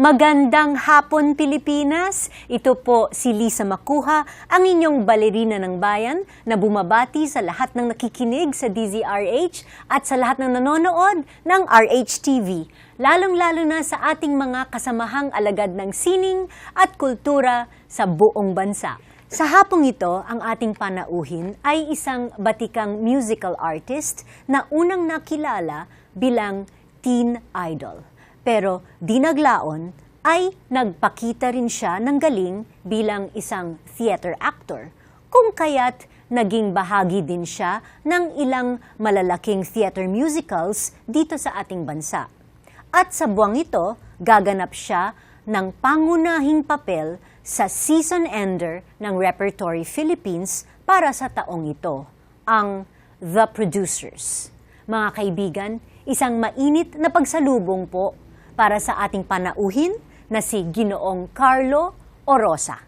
Magandang hapon, Pilipinas! Ito po si Lisa Macuja, ang inyong balerina ng bayan na bumabati sa lahat ng nakikinig sa DZRH at sa lahat ng nanonood ng RH-TV, lalong-lalo na sa ating mga kasamahang alagad ng sining at kultura sa buong bansa. Sa hapong ito, ang ating panauhin ay isang batikang musical artist na unang nakilala bilang teen idol. Pero di naglaon ay nagpakita rin siya ng galing bilang isang theater actor, kung kaya't naging bahagi din siya ng ilang malalaking theater musicals dito sa ating bansa. At sa buwang ito, gaganap siya ng pangunahing papel sa season ender ng Repertory Philippines para sa taong ito, ang The Producers. Mga kaibigan, isang mainit na pagsalubong po para sa ating panauhin na si Ginoong Carlo Orosa.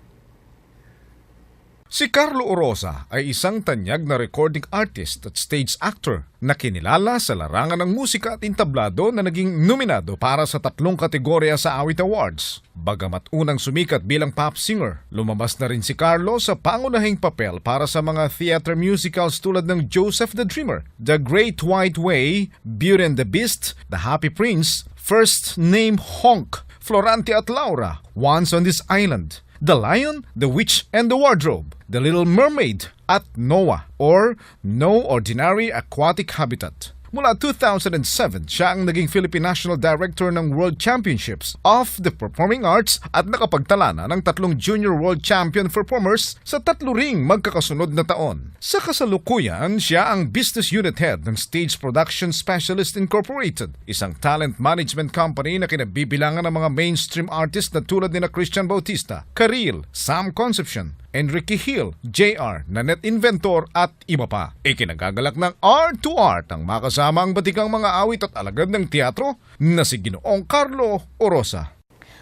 Si Carlo Orosa ay isang tanyag na recording artist at stage actor na kinilala sa larangan ng musika at entablado na naging nominado para sa 3 kategorya sa Awit Awards. Bagamat unang sumikat bilang pop singer, lumabas na rin si Carlo sa pangunahing papel para sa mga theater musicals tulad ng Joseph the Dreamer, The Great White Way, Beauty and the Beast, The Happy Prince, First Name Honk, Florante at Laura, Once on This Island, The Lion, The Witch and the Wardrobe, The Little Mermaid, at Noah or No Ordinary Aquatic Habitat. Mula 2007, siya ang naging Philippine National Director ng World Championships of the Performing Arts at nakapagtala na ng 3 Junior World Champion performers sa 3 ring magkakasunod na taon. Sa kasalukuyan, siya ang Business Unit Head ng Stage Production Specialist Incorporated, isang talent management company na kinabibilangan ng mga mainstream artists na tulad nina Christian Bautista, Karil, Sam Concepcion, Enrique Hill, JR, Nanette Inventor at iba pa. Ikinagagalak ng Art2art ang makasama ang batikang mga awit at alagad ng teatro na si Ginoong Carlo Orosa.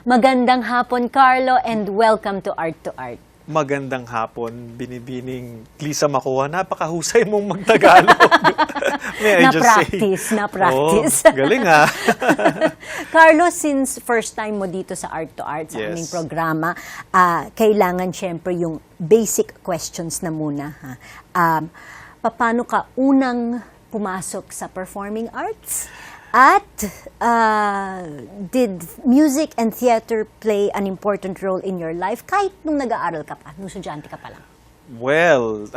Magandang hapon, Carlo, and welcome to Art2art. Magandang hapon, binibining Lisa Macuja. Napakahusay mong magtagalog. May I just say? Na-practice. Oh, galing ah. Carlo, since first time mo dito sa Art2art, sa Yes. aming programa, kailangan syempre yung basic questions na muna. Paano ka unang pumasok sa performing arts? At did music and theater play an important role in your life kahit nung nag-aaral ka pa, nung estudyante ka pa lang? Well,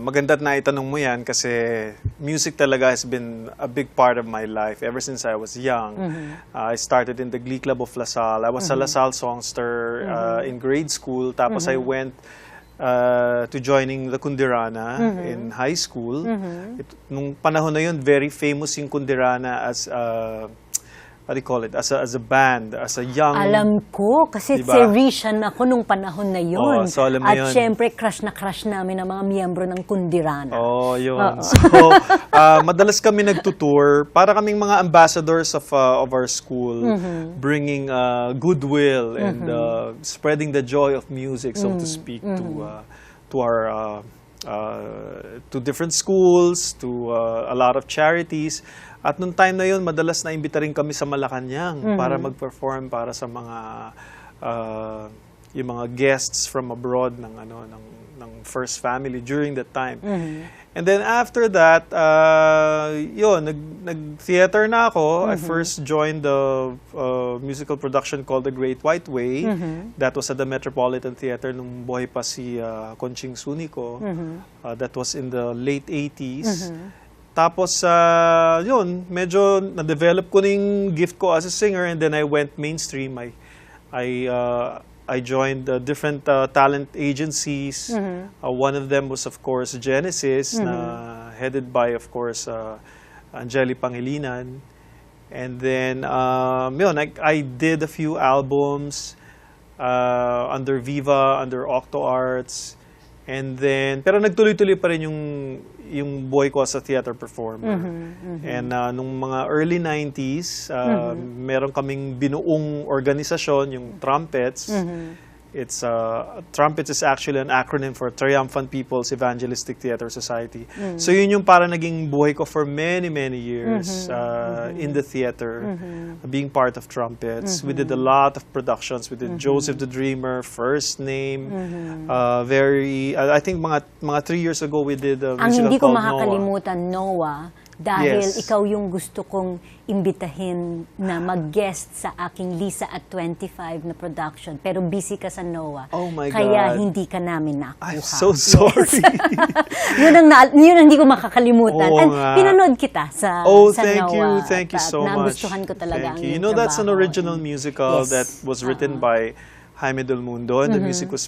maganda't na itanong mo yan kasi music talaga has been a big part of my life ever since I was young. I started in the Glee Club of LaSalle. I was a LaSalle songster in grade school. Tapos I went to joining the Kundirana in high school. Nung panahon na yun, very famous yung Kundirana as what do you call it? As a band, as a young... Alam ko, kasi diba? Serishan ako nung panahon na yun. Oh, so alam mo at yun. Syempre, crush na crush namin ang mga miyembro ng Kundirana. Oh, yun. So, madalas kami nagtutour. Para kaming mga ambassadors of our school, bringing goodwill and spreading the joy of music, so to speak, to our to different schools, to a lot of charities. At nung time na yun, madalas na imbita rin kami sa Malacanang para mag-perform para sa mga yung mga guests from abroad ng first family during that time. And then after that, yun, nag-theater na ako. I first joined the musical production called The Great White Way. That was at the Metropolitan Theater nung buhay pa si Conching Sunico. That was in the late 80s. Tapos, yun, medyo na-develop ko ng gift ko as a singer and then I went mainstream. I joined different talent agencies. One of them was, of course, Genesis, na headed by, of course, Angeli Pangilinan. And then, yun, I did a few albums under Viva, under Art2art. And then, pero nagtuloy-tuloy pa rin yung buhay ko as a theater performer. And nung mga early 90s, meron kaming binuong organisasyon, yung Trumpets. It's trumpets is actually an acronym for Triumphant People's Evangelistic Theater Society. So yun yung parang naging buhay ko for many years in the theater, being part of trumpets. We did a lot of productions. We did Joseph the Dreamer, First Name. I think mga 3 years ago we did a Ang musical hindi ko called Noah. makakalimutan, Noah, dahil Yes. ikaw yung gusto kong imbitahin na mag-guest sa aking Lisa at 25 na production. Pero busy ka sa Noah. Oh my Kaya God. hindi ka namin nakuha. I'm so sorry. yun ang hindi ko makakalimutan. Oo And nga. pinanood kita sa Oh, sa thank you. Noah. Thank you At so much. nagustuhan ko talaga Thank ang you. You iyong know, that's an trabaho. original musical Yes. that was written by Jaime Del Mundo, and the music was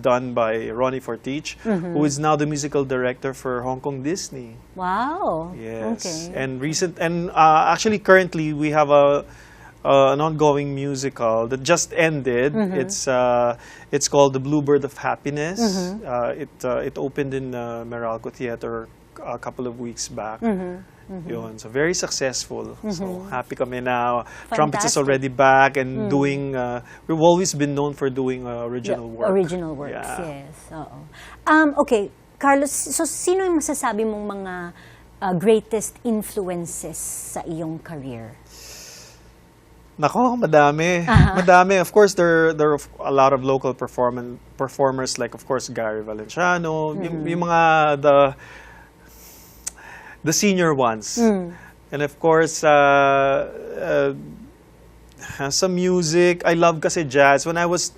done by Ronnie Fortich, who is now the musical director for Hong Kong Disney. Wow. Yes, Okay. and actually currently we have an ongoing musical that just ended. It's called The Bluebird of Happiness. It opened in Meralco Theater a couple of weeks back. Yun, so very successful. So happy kami now. Trumpets is Fantastic. already back and doing. We've always been known for doing original work. Original works, Yeah. yes. Oo. Okay, Carlos, so sino yung masasabi mong mga greatest influences sa iyong career? Nako, madami. Madami. Of course, there are a lot of local performers like, of course, Gary Valenciano, yung mga the senior ones. And of course, sa music, I love kasi jazz. When I was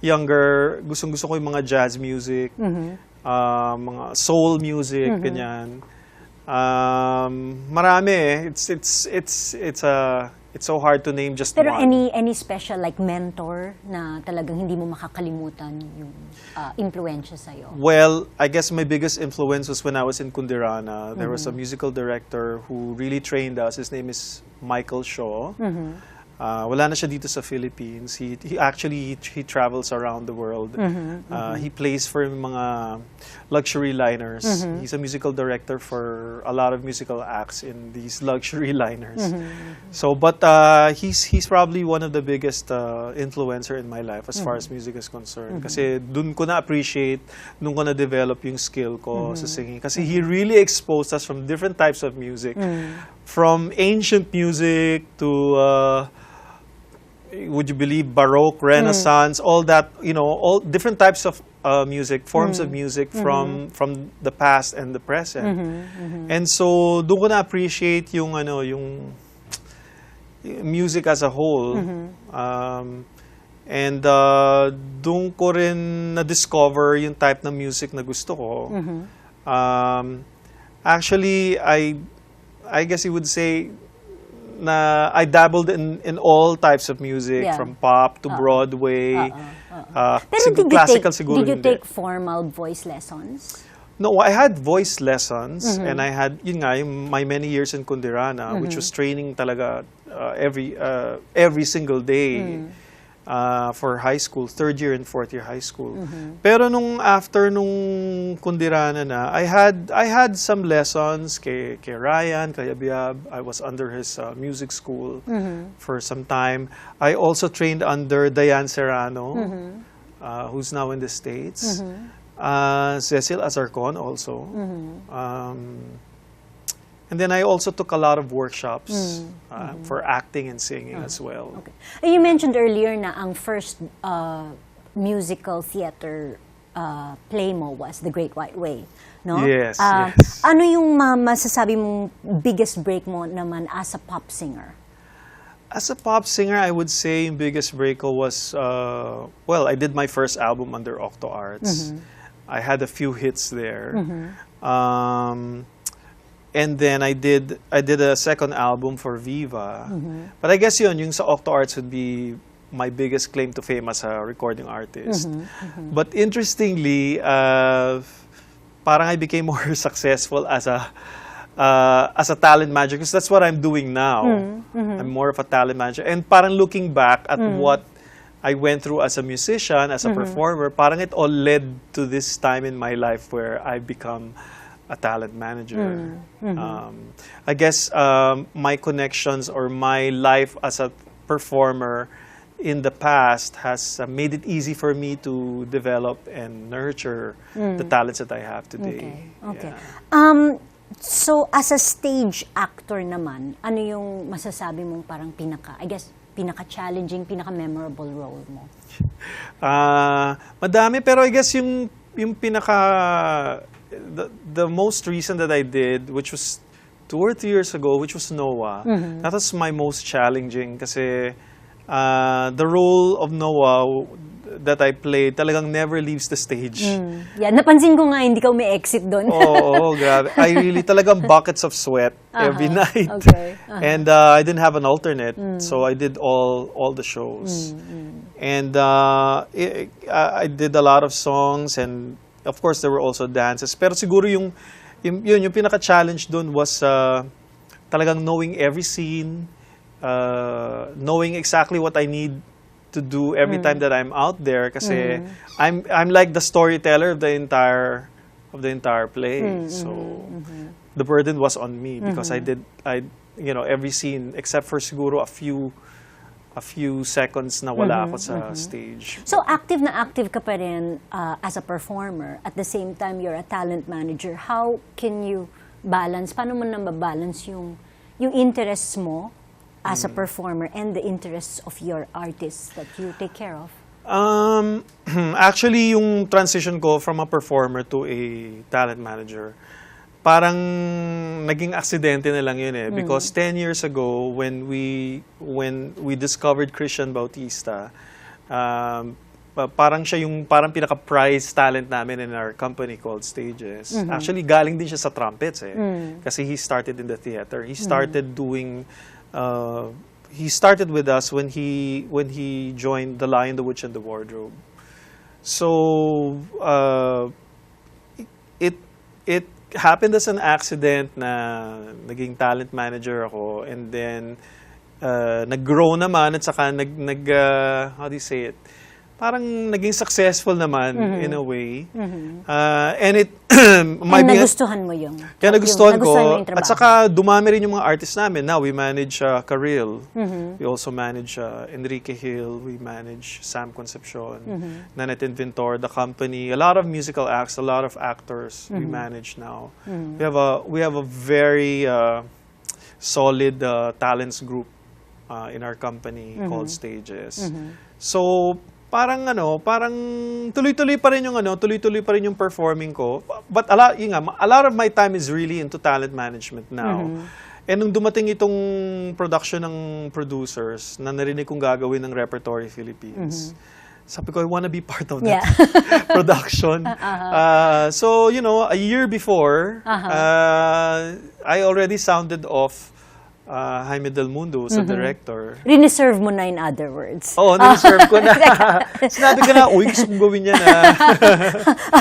younger, gustong-gusto ko yung mga jazz music, mga soul music, ganyan. Marami eh. It's so hard to name just Pero one. any special like mentor na talagang hindi mo makakalimutan yung impluensya sa'yo? Well, I guess my biggest influence was when I was in Kundirana. There was a musical director who really trained us. His name is Michael Shaw. Wala na siya dito sa Philippines. He travels around the world. He plays for mga luxury liners. He's a musical director for a lot of musical acts in these luxury liners. So, but he's probably one of the biggest influencer in my life as far as music is concerned. Kasi dun ko na-appreciate, nung ko na-develop yung skill ko sa singing. Kasi he really exposed us from different types of music. From ancient music to would you believe Baroque, Renaissance, all that, all different types of music, forms of music from the past and the present. And so doon ko na appreciate yung music as a whole. And doon ko rin na-discover yung type ng music na gusto ko. Actually, I guess you would say na I dabbled in all types of music, from pop to Broadway. Pero Classical siguro did you hindi. take formal voice lessons? No, I had voice lessons, and I had, my many years in Kundirana, which was training talaga every single day for high school, third year and fourth year high school. Pero after nung Kundirana na, I had some lessons kay Ryan, kay Abiab. I was under his music school for some time. I also trained under Diane Serrano, who's now in the States. Cecil Azarcon also. And then I also took a lot of workshops for acting and singing as well. Okay. You mentioned earlier na ang first musical theater play mo was The Great White Way, no? Yes, yes. Ano yung masasabi mong biggest break mo naman as a pop singer? As a pop singer, I would say yung biggest break ko was, I did my first album under Art2art. I had a few hits there. And then I did a second album for Viva. But I guess yung sa Art2art would be my biggest claim to fame as a recording artist. But interestingly, parang I became more successful as a talent manager, because that's what I'm doing now. I'm more of a talent manager. And parang looking back at what I went through as a musician, as a performer, parang it all led to this time in my life where I become a talent manager. I guess my connections or my life as a performer in the past has made it easy for me to develop and nurture the talents that I have today. Okay. Yeah. So, as a stage actor naman, ano yung masasabi mong parang pinaka-challenging, pinaka-memorable role mo? Madami, pero I guess yung the most recent that I did, which was 2 or 3 years ago, which was Noah, that was my most challenging kasi the role of Noah that I played talagang never leaves the stage. Yeah, napansin ko nga hindi ka umi-exit doon. Oo, grabe. I really talagang buckets of sweat every night. Okay. And I didn't have an alternate, so I did all the shows. And I did a lot of songs, and of course there were also dances. Pero siguro yung pinaka-challenge doon was talagang knowing every scene, knowing exactly what I need to do every time that I'm out there kasi I'm like the storyteller of the entire play. So the burden was on me because I every scene except for siguro a few seconds na wala ako sa stage. So, active na active ka pa rin as a performer. At the same time, you're a talent manager. How can you balance? Paano mo na mabalance yung interests mo as a performer and the interests of your artists that you take care of? Actually, yung transition ko from a performer to a talent manager, parang naging aksidente na lang yun eh. Because 10 years ago, when we discovered Christian Bautista, parang siya yung pinaka-prize talent namin in our company called Stages. Actually, galing din siya sa trumpets eh. Kasi he started in the theater. He started doing... he started with us when he joined The Lion, the Witch, and the Wardrobe. So, it happened as an accident na naging talent manager ako, and then nag-grow naman at saka how do you say it? Parang naging successful naman in a way. And it nagustuhan mo yung kaya nagustuhan ko. yung trabaho. At saka dumami rin yung mga artists namin. Now we manage Karil. We also manage Enrique Hill. We manage Sam Concepcion. Nanette Inventor, the company. A lot of musical acts, a lot of actors we manage now. We have a very solid talents group in our company called Stages. So parang tuloy-tuloy pa rin yung performing ko. But a lot of my time is really into talent management now. And nung dumating itong production ng producers na narinig kong gagawin ng Repertory Philippines, sabi ko, I wanna be part of that production. So, a year before, I already sounded off Jaime Del Mundo sa director. Rineserve mo na, in other words. Oo, nireserve ko na. Sinabi ko na, gusto kong gawin yan na.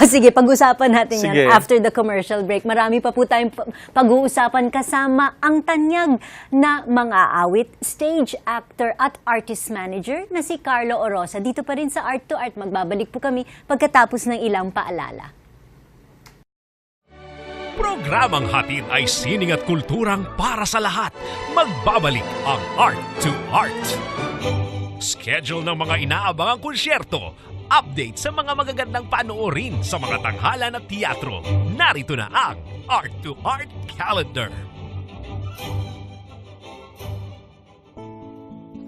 Sige, pag-usapan natin Sige. yan after the commercial break. Marami pa po tayong pag-uusapan kasama ang tanyag na mga awit, stage actor at artist manager na si Carlo Orosa. Dito pa rin sa Art2art. Magbabalik po kami pagkatapos ng ilang paalala. Programang hatid ay sining at kulturang para sa lahat. Magbabalik ang Art2art. Schedule ng mga inaabangang konsyerto. Update sa mga magagandang panoorin sa mga tanghalan at teatro. Narito na ang Art2art Calendar.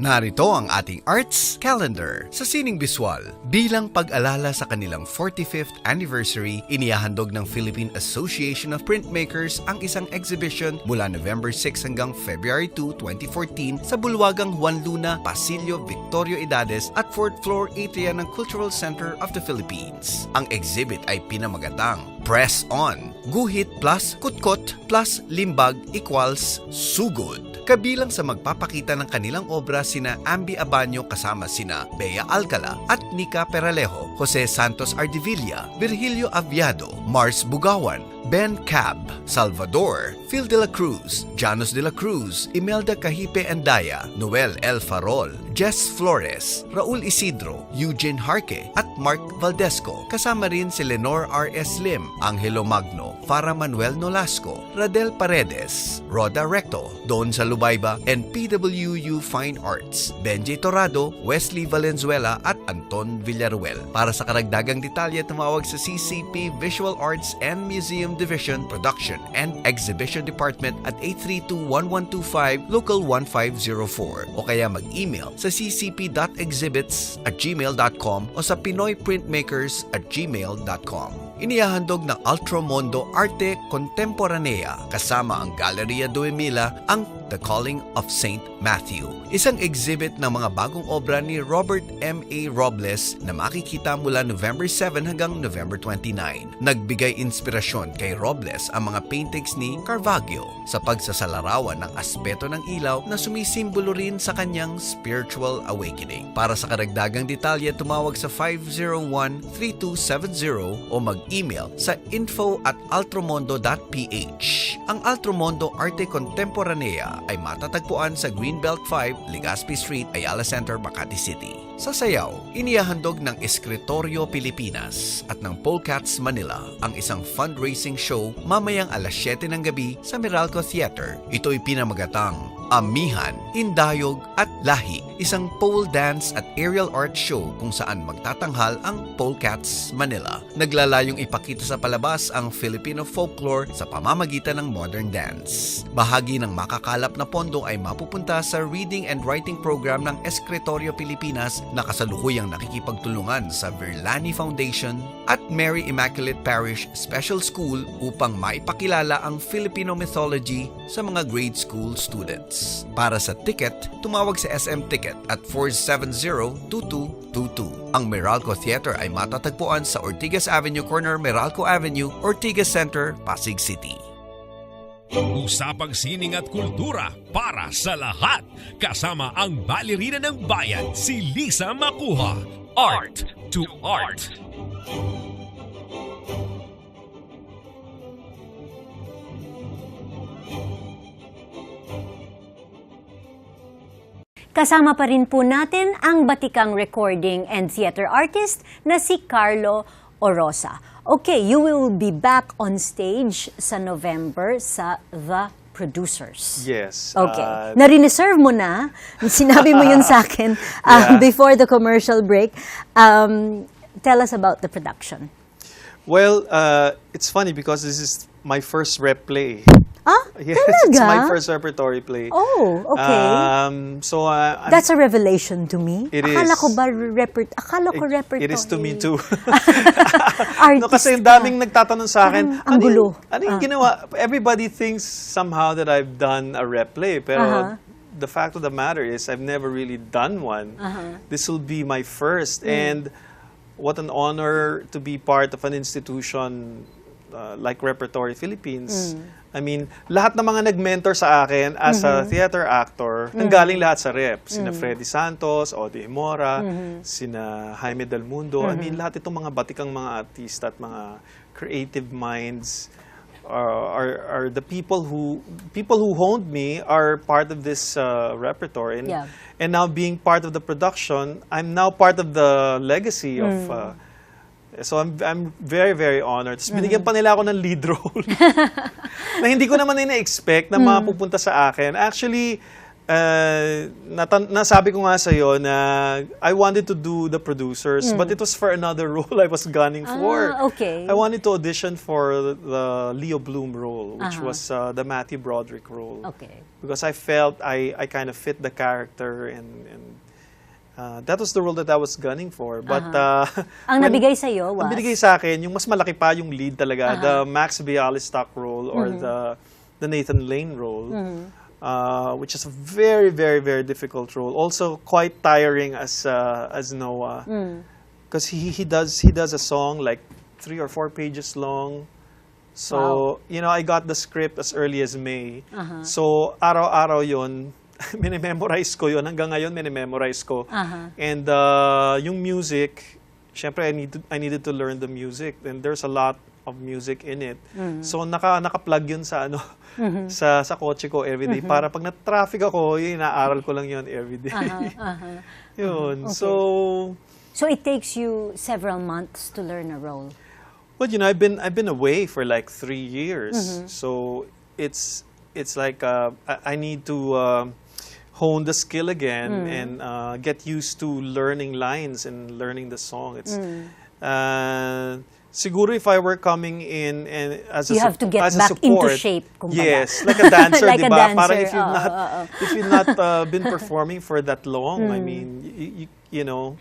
Narito ang ating Arts Calendar sa sining biswal. Bilang pag-alala sa kanilang 45th anniversary, inihahandog ng Philippine Association of Printmakers ang isang exhibition mula November 6 hanggang February 2, 2014 sa bulwagang Juan Luna, Pasilio Victorio Edades at 4th floor atria ng Cultural Center of the Philippines. Ang exhibit ay pinamagatang Press On, guhit plus kutkot plus limbag equals sugod. Kabilang sa magpapakita ng kanilang obra sina Ambi Abanyo kasama sina Bea Alcala at Nica Peralejo, Jose Santos Ardevilla, Virgilio Aviado, Mars Bugawan, Ben Cab, Salvador, Phil de la Cruz, Janos de la Cruz, Imelda Cahipe Andaya, Noel L. Farol, Jess Flores, Raul Isidro, Eugene Harque at Mark Valdesco. Kasama rin si Lenore R.S. Lim, Angelo Magno, Farah Manuel Nolasco, Radel Paredes, Roda Recto, Don Salubayba, and PWU Fine Arts, Benji Torado, Wesley Valenzuela at Anton Villaruel. Para sa karagdagang detalye, tumawag sa CCP Visual Arts and Museum Division, Production and Exhibition Department at 832-1125 Local 1504 o kaya mag-email sa ccp.exhibits@gmail.com o sa pinoyprintmakers@gmail.com. Inihahandog ng Altromondo Arte Contemporanea kasama ang Galleria Duemila ang The Calling of Saint Matthew, isang exhibit ng mga bagong obra ni Robert M. A. Robles na makikita mula November 7 hanggang November 29. Nagbigay inspirasyon kay Robles ang mga paintings ni Caravaggio sa pagsasalarawan ng aspeto ng ilaw na sumisimbolo rin sa kanyang spiritual awakening. Para sa karagdagang detalye, tumawag sa 501-3270 o mag-email sa info@altromondo.ph. Ang Altromondo Arte Contemporanea ay matatagpuan sa Greenbelt 5, Legazpi Street, Ayala Center, Makati City. Sa sayaw, inihahandog ng Eskritorio Pilipinas at ng Polecats Manila ang isang fundraising show mamayang alas 7 ng gabi sa Meralco Theater. Ito'y pinamagatang Amihan, Indayog at Lahi, isang pole dance at aerial art show kung saan magtatanghal ang Polecats Manila. Naglalayong ipakita sa palabas ang Filipino folklore sa pamamagitan ng modern dance. Bahagi ng makakalap na pondo ay mapupunta sa reading and writing program ng Eskritorio Pilipinas na kasalukuyang nakikipagtulungan sa Verlani Foundation at Mary Immaculate Parish Special School upang maipakilala ang Filipino mythology sa mga grade school students. Para sa ticket, tumawag sa SM Ticket at 470-2222. Ang Meralco Theater ay matatagpuan sa Ortigas Avenue Corner, Meralco Avenue, Ortigas Center, Pasig City. Usapang sining at kultura para sa lahat. Kasama ang balerina ng bayan, si Lisa Macuja. Art2art. Kasama pa rin po natin ang batikang recording and theater artist na si Carlo Orosa. Okay, you will be back on stage sa November sa The Producers. Yes. Okay. Na-reserve mo na. Sinabi mo yun sa akin before the commercial break. Tell us about the production. Well, it's funny because this is my first rep play. Ah, Yes, talaga? it's my first repertory play. Oh, okay. So I'm- That's a revelation to me. It Akala is. ko ba akala ko repertory. It is to me too. Artist No, kasi ka. daming nagtatanong sa akin, Ang gulo. Ano yung ginawa? Everybody thinks somehow that I've done a rep play, pero the fact of the matter is I've never really done one. This will be my first, and what an honor to be part of an institution like Repertory Philippines. I mean, lahat ng mga nag-mentor sa akin as a theater actor, nanggaling lahat sa rep. Sina Freddy Santos, Odi Mora, sina Jaime Del Mundo. I mean, lahat itong mga batikang mga artista at mga creative minds are the people who honed me are part of this repertoire. And now being part of the production, I'm now part of the legacy of so I'm very, very honored. Tapos binigyan pa nila ako ng lead role na hindi ko naman ina-expect na mapupunta sa akin. Actually, nasabi ko nga sa'yo na I wanted to do The Producers, but it was for another role I was gunning for. Okay. I wanted to audition for the Leo Bloom role, which was the Matthew Broderick role. Okay. Because I felt I kind of fit the character and that was the role that I was gunning for. But Ang nabigay sa'yo was? ang binigay sa akin, yung mas malaki pa yung lead talaga, the Max Bialystock role or the Nathan Lane role, which is a very, very, very difficult role. Also quite tiring as Noah, because he does a song like 3 or 4 pages long. So you know, I got the script as early as May. So araw-araw yon. Minememorize ko yun. Hanggang ngayon, minememorize ko. And yung music, syempre, I needed to learn the music. And there's a lot of music in it. So naka-plug yun sa ano sa kotse ko everyday para pag na-traffic ako, yun, inaaral ko lang yun everyday. Yun. Okay. So it takes you several months to learn a role. Well, you know, I've been away for like 3 years. So it's like I need to hone the skill again and get used to learning lines and learning the song. It's siguro if I were coming in and as You a have to get as a back support, into shape, kumbaga. yes, like a dancer, Like a diba? dancer, Parang if you've not been performing for that long, I mean, you know,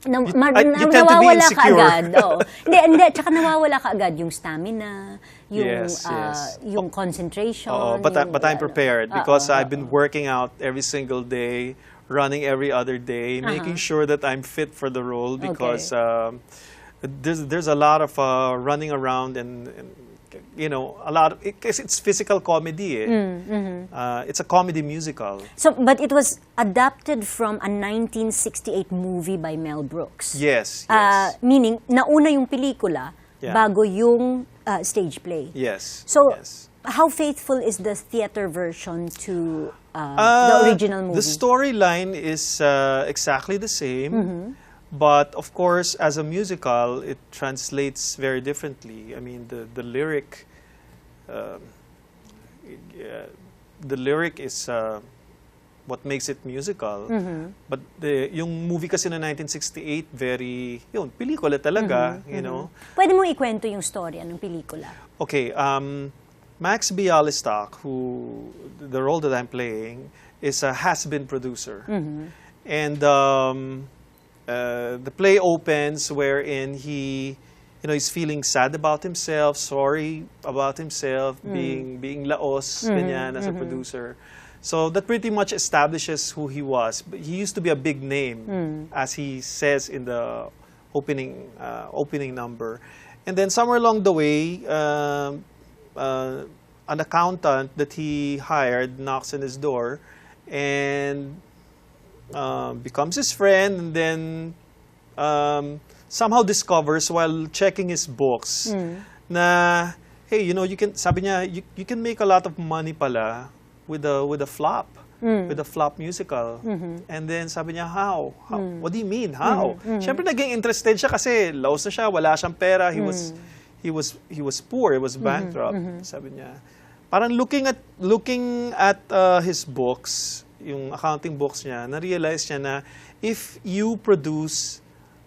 you tend to be nawawala ka insecure. agad. Oo. Hindi, tsaka nawawala ka agad yung stamina, yung Yes, yes. yung concentration. But I'm prepared ano. because I've been working out every single day, running every other day, making sure that I'm fit for the role because there's a lot of running around and you know, a lot of because it's physical comedy. It's a comedy musical. So, but it was adapted from a 1968 movie by Mel Brooks. Yes, yes. Meaning, nauna yung pelikula Yeah. bago yung stage play. Yes. So, yes. how faithful is the theater version to the original movie? The storyline is exactly the same, but of course, as a musical, it translates very differently. I mean, the lyric is what makes it musical. But yung movie kasi na 1968, very, yun, pelikula talaga, you know. Pwede mo ikwento yung storya ng pelikula. Okay, Max Bialystock, who the role that I'm playing, is a has-been producer. And the play opens wherein he, you know, he's feeling sad about himself, sorry about himself, being laos, ganyan, as a producer. So that pretty much establishes who he was. But he used to be a big name, as he says in the opening number. And then somewhere along the way, an accountant that he hired knocks on his door and becomes his friend, and then somehow discovers while checking his books na, hey, you know, sabi niya, you can make a lot of money pala with a flop. With a flop musical. And then sabi niya, how? What do you mean? How? Siyempre naging interested siya kasi laos na siya, wala siyang pera. He was poor, he was bankrupt. Sabi niya. Parang looking at his books, yung accounting books niya, na-realize niya na if you produce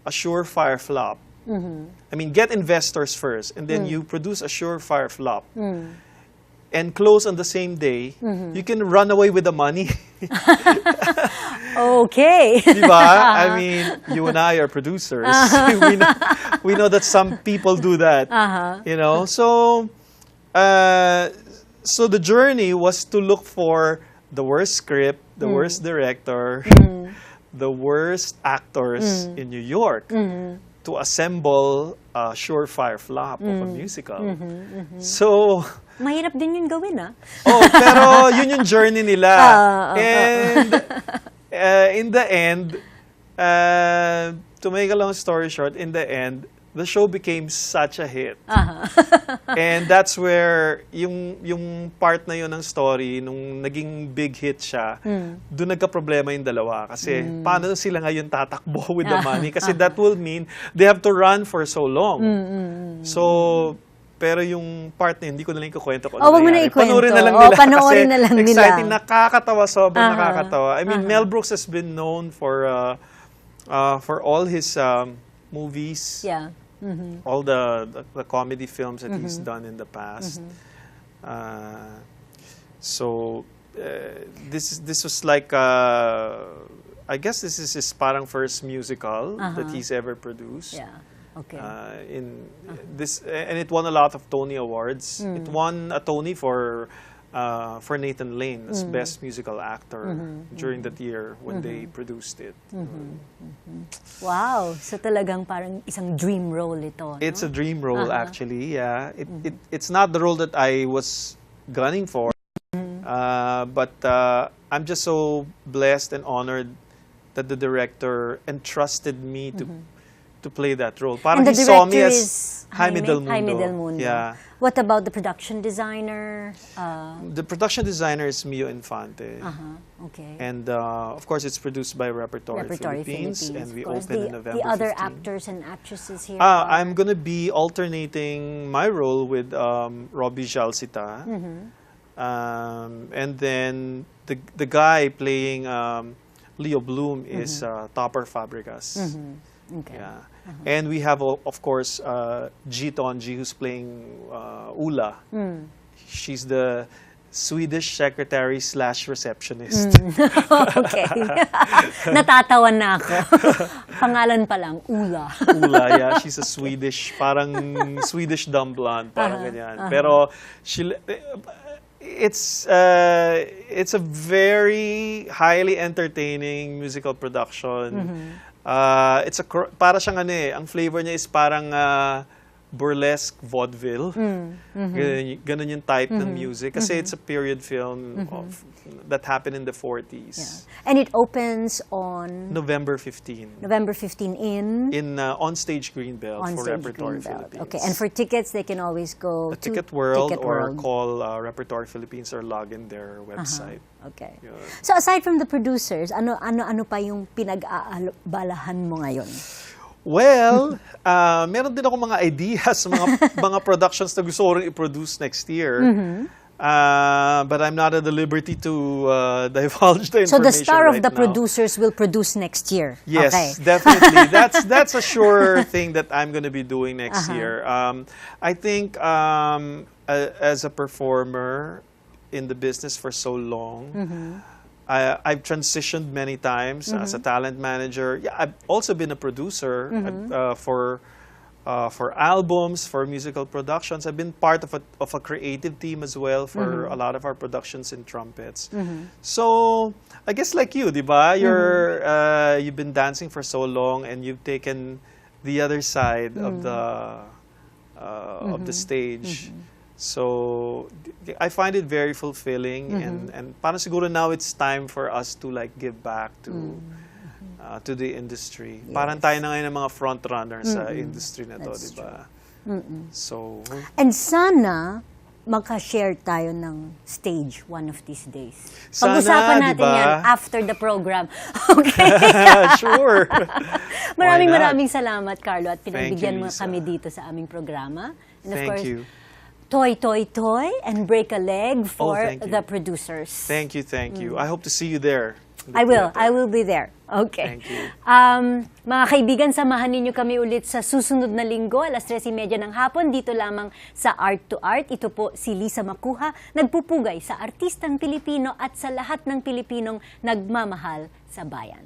a surefire flop, I mean, get investors first, and then you produce a surefire flop, and close on the same day, you can run away with the money. Okay. Diba? I mean, you and I are producers. We know that some people do that. You know? So the journey was to look for the worst script, the worst director, the worst actors in New York to assemble a surefire flop of a musical. So, Mahirap din yun gawin, ah. oh, pero yun yung journey nila. And in the end, to make a long story short, in the end, the show became such a hit. And that's where yung part na yun ng story, nung naging big hit siya, doon nagka-problema yung dalawa. Kasi paano sila ngayon tatakbo with the money? Kasi that will mean they have to run for so long. So, pero yung part na yun, hindi ko na lang ikukwento ko. Wag mo na ikwento. Panoorin na lang nila. Panoorin na lang nila. Exciting, nakakatawa, sobrang nakakatawa. I mean, Mel Brooks has been known for all his movies. Yeah. All the comedy films that he's done in the past. So this was like I guess this is his parang first musical that he's ever produced. Yeah. Okay. And it won a lot of Tony Awards. It won a Tony for Nathan Lane as Best Musical Actor during that year when they produced it. Wow. So talagang parang isang dream role ito. No? It's a dream role, actually. Yeah, it's not the role that I was gunning for, but I'm just so blessed and honored that the director entrusted me play that role. Parang And the he saw me director as is Jaime Del Mundo. Jaime Del Mundo. Yeah. What about the production designer? The production designer is Mio Infante. Okay. And of course, it's produced by Repertory Philippines, and we of course. open in November The other 15. actors and actresses here. I'm gonna be alternating my role with Robbie Jalsita, and then the guy playing Leo Bloom is Topper Fabregas. Okay. Yeah, and we have of course G Tonji, who's playing Ula. She's the Swedish secretary / receptionist. Okay. Natatawan na ako. Pangalan pa lang, Ula. Ula, yeah. She's a Swedish, parang Swedish dumb blonde, parang ganyan. Pero it's a very highly entertaining musical production. Para siyang ang flavor niya is parang burlesque vaudeville. Ganun yung type ng music. Kasi it's a period film that happened in the 40s. Yeah. And it opens on November 15. November 15 in On-Stage Greenbelt for Onstage Repertory Greenbelt. Philippines. Okay, and for tickets, they can always go to Ticket World Ticket or World. call Repertory Philippines or log in their website. Okay. Yun. So aside from the producers, ano pa yung pinag-aabalahan mo ngayon? Well, meron din ako mga ideas, mga productions na gusto ko rin i-produce next year. But I'm not at the liberty to divulge the information. So the star right of the now. producers will produce next year. Yes, Okay. definitely. That's a sure thing that I'm going to be doing next year. I think as a performer in the business for so long, I've transitioned many times as a talent manager. Yeah, I've also been a producer for albums, for musical productions. I've been part of a creative team as well for a lot of our productions in trumpets. So I guess like you, di ba? You've been dancing for so long, and you've taken the other side of the stage. So I find it very fulfilling, and parang siguro now it's time for us to like give back to the industry. Parang tayo na ngayon ng mga front runners sa industry na to, That's di ba? So And sana makashare tayo ng stage one of these days. Sana, Pag-usapan natin diba? yan after the program. Okay? sure. Maraming Why not? maraming salamat, Carlo, at pinagbigyan mo Lisa. kami dito sa aming programa. And of Thank course, you. toy, toy, toy, and break a leg for thank you. the producers. Thank you, thank you. I hope to see you there. in the I will. theater. I will be there. Okay. Thank you. Mga kaibigan, samahan ninyo kami ulit sa susunod na linggo, alas 3:30 ng hapon, dito lamang sa Art2art. Ito po si Lisa Macuja, nagpupugay sa artistang Pilipino at sa lahat ng Pilipinong nagmamahal sa bayan.